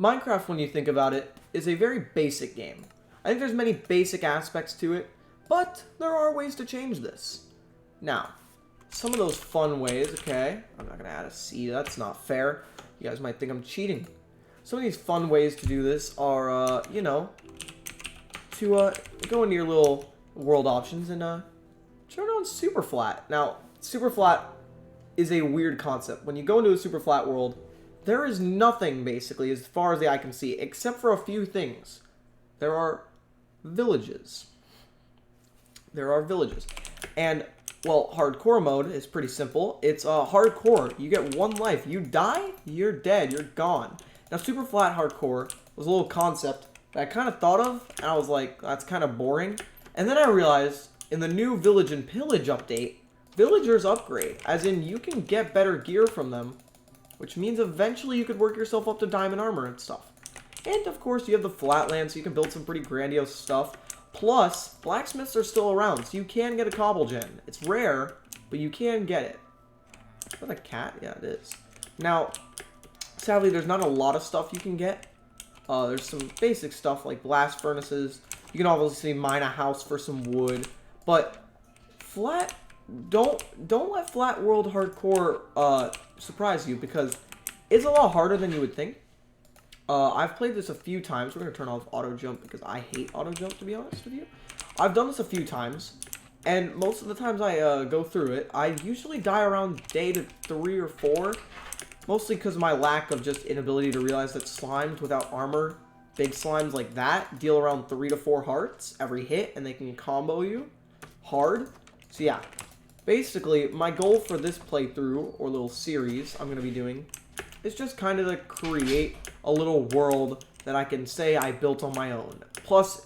Minecraft, when you think about it, is a very basic game. I think there's many basic aspects to it, but there are ways to change this. Now, some of those fun ways, okay, I'm not going to add a C, that's not fair. You guys might think I'm cheating. Some of these fun ways to do this are, you know, to go into your little world options and turn on super flat. Now, super flat is a weird concept. When you go into a super flat world, there is nothing, basically, as far as the eye can see, except for a few things. There are villages. There are villages. And, well, hardcore mode is pretty simple. It's hardcore. You get one life. You die, you're dead. You're gone. Now, super flat hardcore was a little concept that I kind of thought of, and I was like, that's kind of boring. And then I realized, in the new Village and Pillage update, villagers upgrade. As in, you can get better gear from them, which means eventually you could work yourself up to diamond armor and stuff. And, of course, you have the flatland, so you can build some pretty grandiose stuff. Plus, blacksmiths are still around, so you can get a cobble gen. It's rare, but you can get it. Is that a cat? Yeah, it is. Now, sadly, there's not a lot of stuff you can get. There's some basic stuff like blast furnaces. You can obviously mine a house for some wood. But flat, don't let flat world hardcore surprise you, because it's a lot harder than you would think. I've played this a few times. We're going to turn off auto jump because I hate auto jump, to be honest with you. I've done this a few times, and most of the times I go through it, I usually die around day to 3 or 4. Mostly because of my lack of just inability to realize that slimes without armor, big slimes like that, deal around 3 to 4 hearts every hit, and they can combo you hard. So yeah, basically, my goal for this playthrough, or little series I'm going to be doing, is just kind of to create a little world that I can say I built on my own. Plus,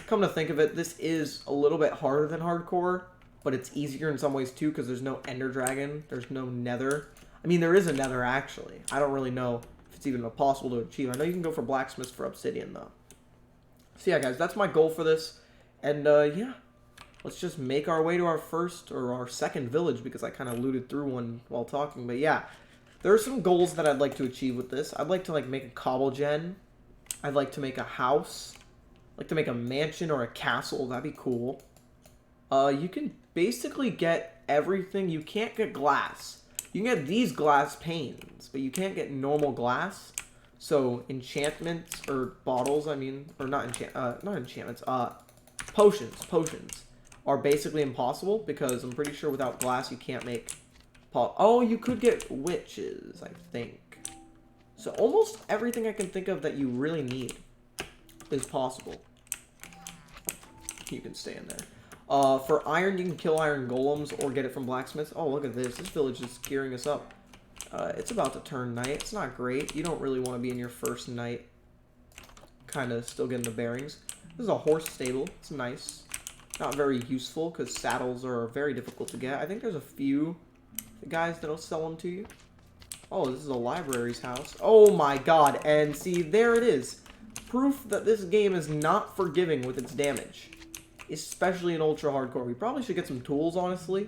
come to think of it, this is a little bit harder than hardcore, but it's easier in some ways too, because there's no ender dragon, there's no nether. I mean, there is a nether, actually. I don't really know if it's even possible to achieve. I know you can go for blacksmiths for obsidian, though. So yeah, guys, that's my goal for this. And, yeah. Let's just make our way to our first, or our second village, because I kind of looted through one while talking. But yeah, there are some goals that I'd like to achieve with this. I'd like to, like, make a cobble gen. I'd like to make a house. I'd like to make a mansion or a castle. That'd be cool. You can basically get everything. You can't get glass. You can get these glass panes, but you can't get normal glass. So enchantments, or bottles, I mean, or not enchantments, potions are basically impossible, because I'm pretty sure without glass you can't make oh, you could get witches, I think. So almost everything I can think of that you really need is possible. You can stay in there. For iron, you can kill iron golems or get it from blacksmiths. Oh, look at this. This village is gearing us up. It's about to turn night. It's not great. You don't really want to be in your first night. Kind of still getting the bearings. This is a horse stable. It's nice. Not very useful because saddles are very difficult to get. I think there's a few guys that'll sell them to you. Oh, this is a library's house. Oh my god. And see, there it is. Proof that this game is not forgiving with its damage. Especially in ultra hardcore. We probably should get some tools, honestly.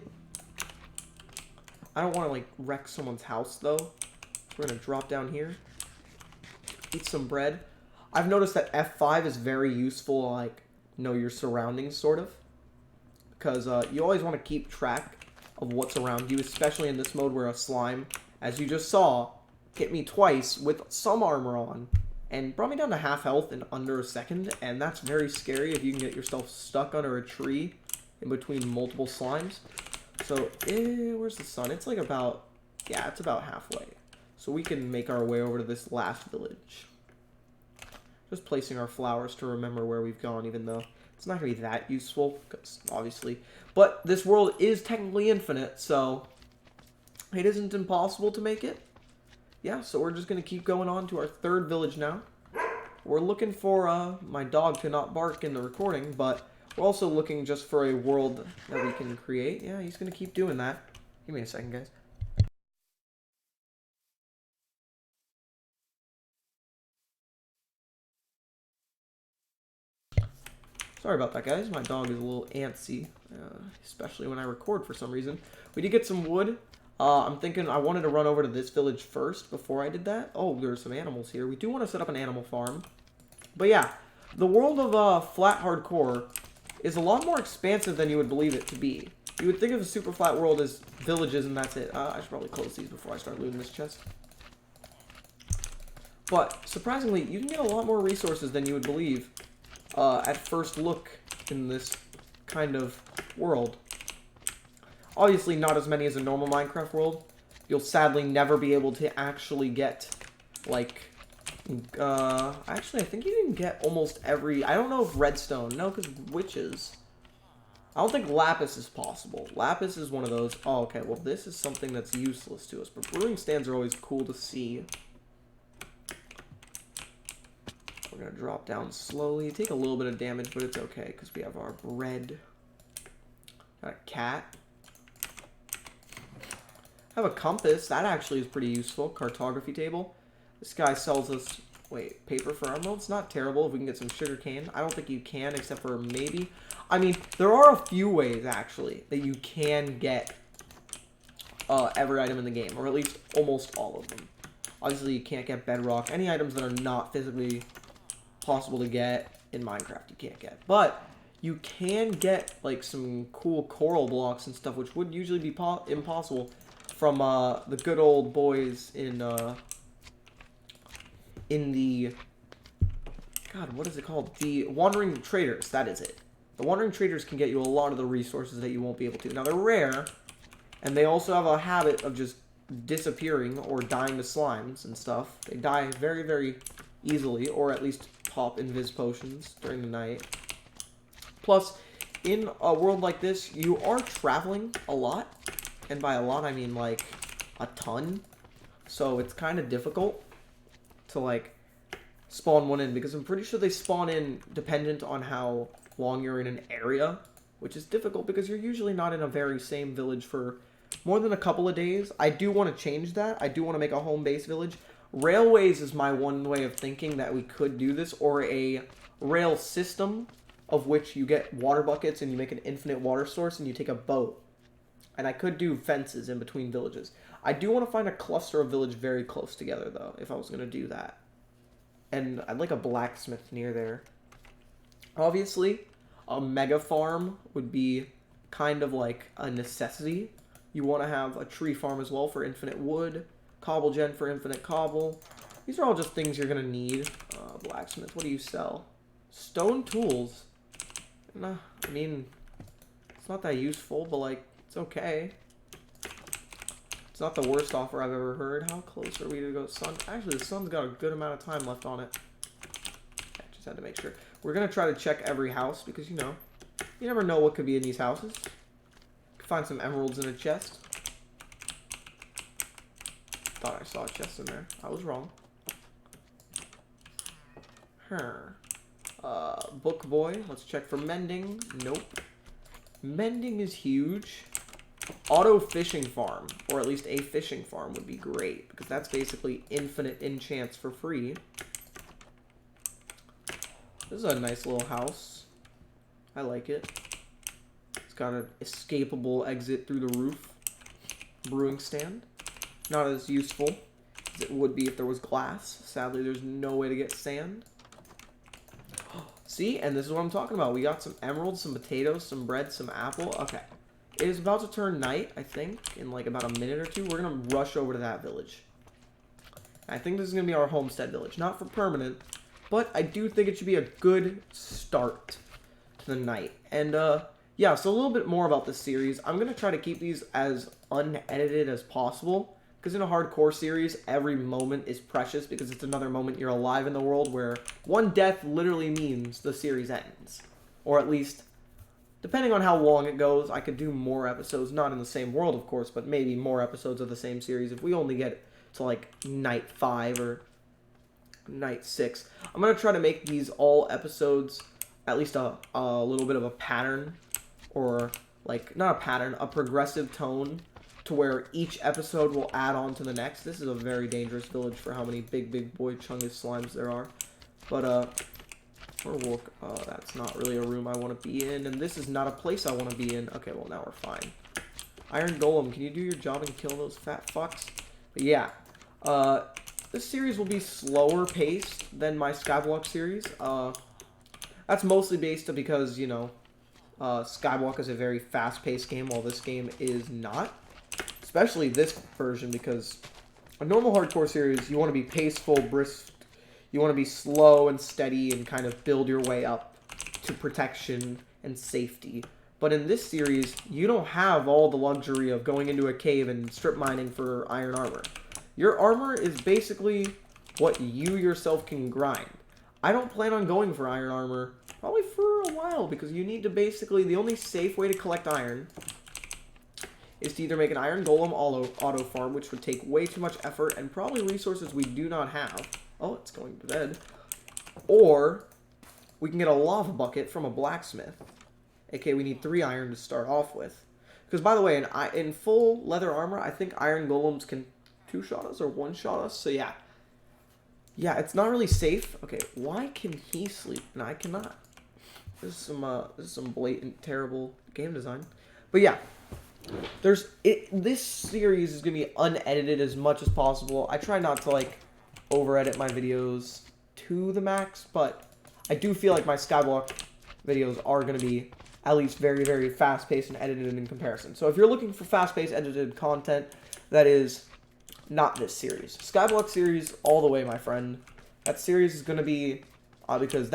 I don't want to, like, wreck someone's house, though. We're going to drop down here. Eat some bread. I've noticed that F5 is very useful, like, know your surroundings, sort of. Because you always want to keep track of what's around you, especially in this mode where a slime, as you just saw, hit me twice with some armor on. And brought me down to half health in under a second, and that's very scary if you can get yourself stuck under a tree in between multiple slimes. So, where's the sun? It's like about, yeah, it's about halfway. So we can make our way over to this last village. Just placing our flowers to remember where we've gone, even though it's not going to be that useful, because obviously. But this world is technically infinite, so it isn't impossible to make it. Yeah, so we're just going to keep going on to our third village now. We're looking for my dog to not bark in the recording, but we're also looking just for a world that we can create. Yeah, he's going to keep doing that. Give me a second, guys. Sorry about that, guys. My dog is a little antsy, especially when I record for some reason. We did get some wood. I'm thinking I wanted to run over to this village first before I did that. Oh, there's some animals here. We do want to set up an animal farm. But yeah, the world of flat hardcore is a lot more expansive than you would believe it to be. You would think of a super flat world as villages and that's it. I should probably close these before I start looting this chest. But, surprisingly, you can get a lot more resources than you would believe at first look in this kind of world. Obviously, not as many as a normal Minecraft world. You'll sadly never be able to actually get, like, actually, I think you can get almost every, I don't know if redstone, no, because witches. I don't think lapis is possible. Lapis is one of those, oh, okay, well, this is something that's useless to us, but brewing stands are always cool to see. We're going to drop down slowly, take a little bit of damage, but it's okay, because we have our bread. Got a cat. I have a compass. That actually is pretty useful. Cartography table. This guy sells us, wait, paper for emeralds? Not terrible if we can get some sugar cane. I don't think you can, except for maybe. I mean, there are a few ways, actually, that you can get every item in the game, or at least almost all of them. Obviously, you can't get bedrock. Any items that are not physically possible to get in Minecraft, you can't get. But you can get, like, some cool coral blocks and stuff, which would usually be impossible from the good old boys in the, God, what is it called? The Wandering Traders, that is it. The Wandering Traders can get you a lot of the resources that you won't be able to. Now, they're rare, and they also have a habit of just disappearing or dying to slimes and stuff. They die very, very easily, or at least pop invis potions during the night. Plus, in a world like this, you are traveling a lot. And by a lot, I mean, like, a ton. So it's kind of difficult to, like, spawn one in. Because I'm pretty sure they spawn in dependent on how long you're in an area. Which is difficult because you're usually not in a very same village for more than a couple of days. I do want to change that. I do want to make a home-based village. Railways is my one way of thinking that we could do this. Or a rail system of which you get water buckets and you make an infinite water source and you take a boat. And I could do fences in between villages. I do want to find a cluster of village very close together, though, if I was going to do that. And I'd like a blacksmith near there. Obviously, a mega farm would be kind of like a necessity. You want to have a tree farm as well for infinite wood. Cobble gen for infinite cobble. These are all just things you're going to need. Blacksmith, what do you sell? Stone tools. Nah, I mean, it's not that useful, but, like, it's okay. It's not the worst offer I've ever heard. How close are we to go sun? Actually, the sun's got a good amount of time left on it. I just had to make sure. We're going to try to check every house because, you know, you never know what could be in these houses. Could find some emeralds in a chest. Thought I saw a chest in there. I was wrong. Book boy. Let's check for mending. Nope. Mending is huge. Auto fishing farm, or at least a fishing farm would be great, because that's basically infinite enchants for free. This is a nice little house. I like it. It's got an escapable exit through the roof. Brewing stand. Not as useful as it would be if there was glass. Sadly, there's no way to get sand. See, and this is what I'm talking about. We got some emeralds, some potatoes, some bread, some apple. Okay. It is about to turn night, I think, in like about a minute or two. We're going to rush over to that village. I think this is going to be our homestead village. Not for permanent, but I do think it should be a good start to the night. And, yeah, so a little bit more about this series. I'm going to try to keep these as unedited as possible. Because in a hardcore series, every moment is precious because it's another moment you're alive in the world where one death literally means the series ends. Or at least, depending on how long it goes, I could do more episodes, not in the same world, of course, but maybe more episodes of the same series if we only get to, like, night 5 or night 6. I'm going to try to make these all episodes at least a little bit of a pattern, or, like, not a pattern, a progressive tone, to where each episode will add on to the next. This is a very dangerous village for how many big boy chungus slimes there are. But, that's not really a room I want to be in, and this is not a place I want to be in. Okay, well, now we're fine. Iron Golem, can you do your job and kill those fat fucks? But yeah, this series will be slower paced than my Skyblock series. That's mostly based because, you know, Skyblock is a very fast-paced game, while this game is not. Especially this version, because a normal hardcore series, you want to be paceful, brisk. You want to be slow and steady and kind of build your way up to protection and safety. But in this series, you don't have all the luxury of going into a cave and strip mining for iron armor. Your armor is basically what you yourself can grind. I don't plan on going for iron armor probably for a while, because you need to basically, the only safe way to collect iron is to either make an iron golem auto farm, which would take way too much effort and probably resources we do not have. Oh, it's going to bed. Or we can get a lava bucket from a blacksmith. Okay, we need 3 iron to start off with. Because, by the way, in full leather armor, I think iron golems can 2-shot us or 1-shot us. So, yeah. Yeah, it's not really safe. Okay, why can he sleep and I cannot? This is some blatant, terrible game design. But, yeah. This series is going to be unedited as much as possible. I try not to, like, over-edit my videos to the max, but I do feel like my Skyblock videos are going to be at least very, very fast-paced and edited in comparison. So if you're looking for fast-paced, edited content, that is not this series. Skyblock series all the way, my friend. That series is going to be, because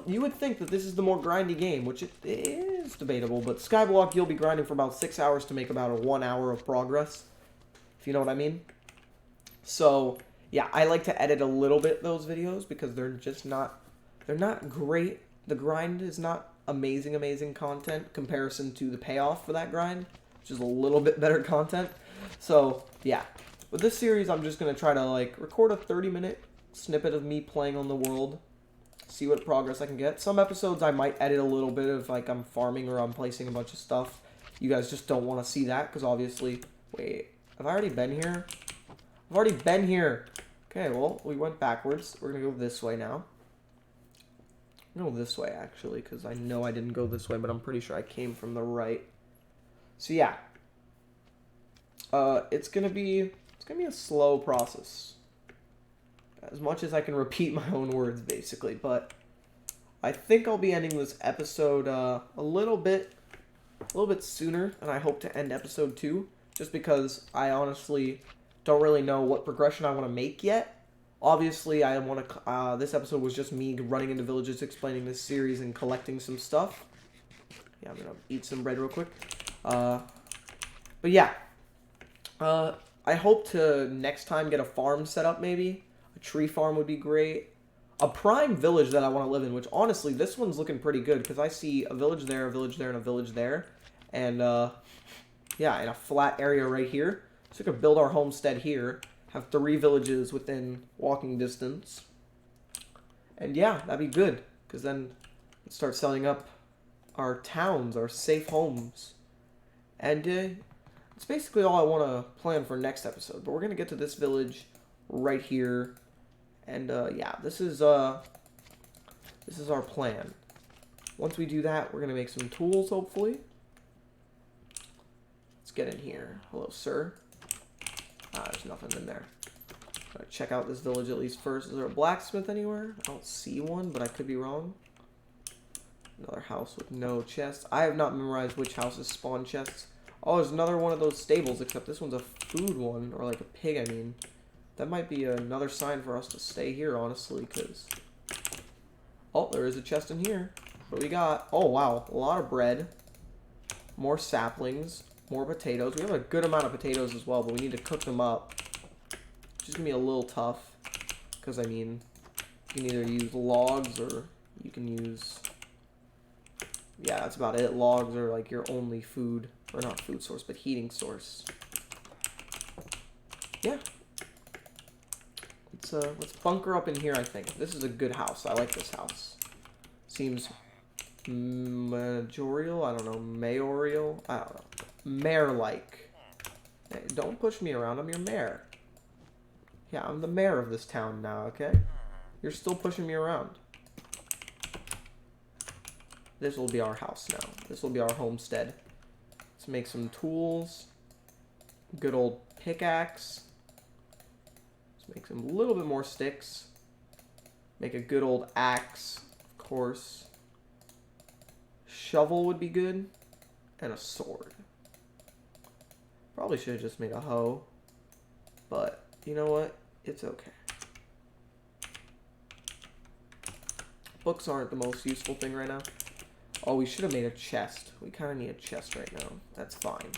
you would think that this is the more grindy game, which it is debatable, but Skyblock, you'll be grinding for about 6 hours to make about 1 hour of progress, if you know what I mean. So, yeah, I like to edit a little bit those videos because they're not great. The grind is not amazing content comparison to the payoff for that grind, which is a little bit better content. So, yeah. With this series, I'm just going to try to, like, record a 30-minute snippet of me playing on the world, see what progress I can get. Some episodes I might edit a little bit of, like, I'm farming or I'm placing a bunch of stuff. You guys just don't want to see that because obviously... Wait, have I already been here? I've already been here. Okay, well, we went backwards. We're going to go this way now. Go this way, actually, because I know I didn't go this way, but I'm pretty sure I came from the right. So, yeah. It's gonna be a slow process. As much as I can repeat my own words, basically. But I think I'll be ending this episode a little bit sooner than I hope to end episode 2. Just because I honestly don't really know what progression I want to make yet. Obviously, I want to. This episode was just me running into villages, explaining this series, and collecting some stuff. Yeah, I'm gonna eat some bread real quick. But yeah, I hope to next time get a farm set up. Maybe a tree farm would be great. A prime village that I want to live in. Which honestly, this one's looking pretty good because I see a village there, and a village there, and yeah, in a flat area right here. So we could build our homestead here. Have 3 villages within walking distance. And yeah, that'd be good. Because then let's start setting up our towns, our safe homes. And it's basically all I want to plan for next episode. But we're going to get to this village right here. And yeah, this is our plan. Once we do that, we're going to make some tools, hopefully. Let's get in here. Hello, sir. There's nothing in there. Gotta check out this village at least first. Is there a blacksmith anywhere? I don't see one, but I could be wrong. Another house with no chests. I have not memorized which houses spawn chests. Oh, there's another one of those stables, except this one's a food one, or like a pig, I mean. That might be another sign for us to stay here, honestly, because... Oh, there is a chest in here. What do we got? Oh, wow. A lot of bread. More saplings. More potatoes. We have a good amount of potatoes as well, but we need to cook them up. Which is going to be a little tough. Because, I mean, you can either use logs or you can use... Yeah, that's about it. Logs are like your only food. Or not food source, but heating source. Yeah. Let's bunker up in here, I think. This is a good house. I like this house. Seems majorial? I don't know. Mayoral? I don't know. Mayor-like. Hey, don't push me around. I'm your mayor. Yeah, I'm the mayor of this town now, okay? You're still pushing me around. This will be our house now. This will be our homestead. Let's make some tools. Good old pickaxe. Let's make some little bit more sticks. Make a good old axe, of course. Shovel would be good. And a sword. Probably should have just made a hoe. But, you know what? It's okay. Books aren't the most useful thing right now. Oh, we should have made a chest. We kind of need a chest right now. That's fine.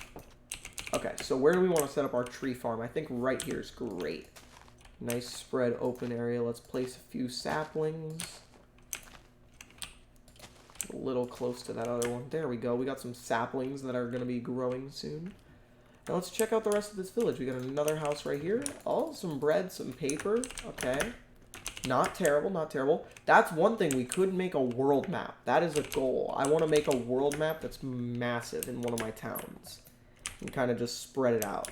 Okay, so where do we want to set up our tree farm? I think right here is great. Nice spread open area. Let's place a few saplings. A little close to that other one. There we go. We got some saplings that are going to be growing soon. Now let's check out the rest of this village. We got another house right here. Oh, some bread, some paper. Okay. Not terrible, not terrible. That's one thing. We could make a world map. That is a goal. I want to make a world map that's massive in one of my towns. And kind of just spread it out.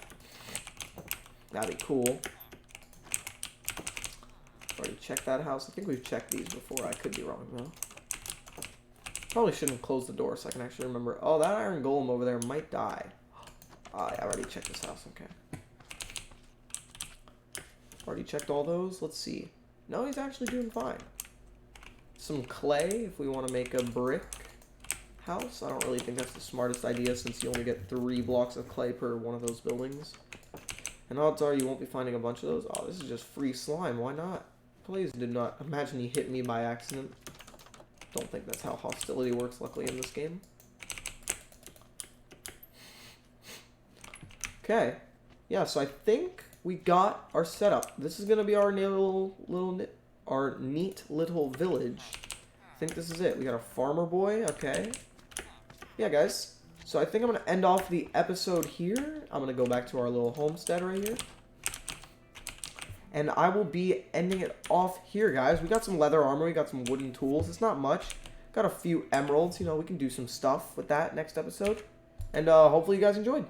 That'd be cool. Already checked that house. I think we've checked these before. I could be wrong, though. Probably shouldn't have closed the door so I can actually remember. Oh, that iron golem over there might die. I already checked this house. Okay. Already checked all those. Let's see. No, he's actually doing fine. Some clay if we want to make a brick house. I don't really think that's the smartest idea since you only get 3 blocks of clay per one of those buildings. And odds are you won't be finding a bunch of those. Oh, this is just free slime. Why not? Please do not imagine he hit me by accident. Don't think that's how hostility works, luckily, in this game. Okay. Yeah, so I think we got our setup. This is going to be our neat little village. I think this is it. We got a farmer boy. Okay. Yeah, guys. So I think I'm going to end off the episode here. I'm going to go back to our little homestead right here. And I will be ending it off here, guys. We got some leather armor. We got some wooden tools. It's not much. Got a few emeralds. You know, we can do some stuff with that next episode. And hopefully you guys enjoyed.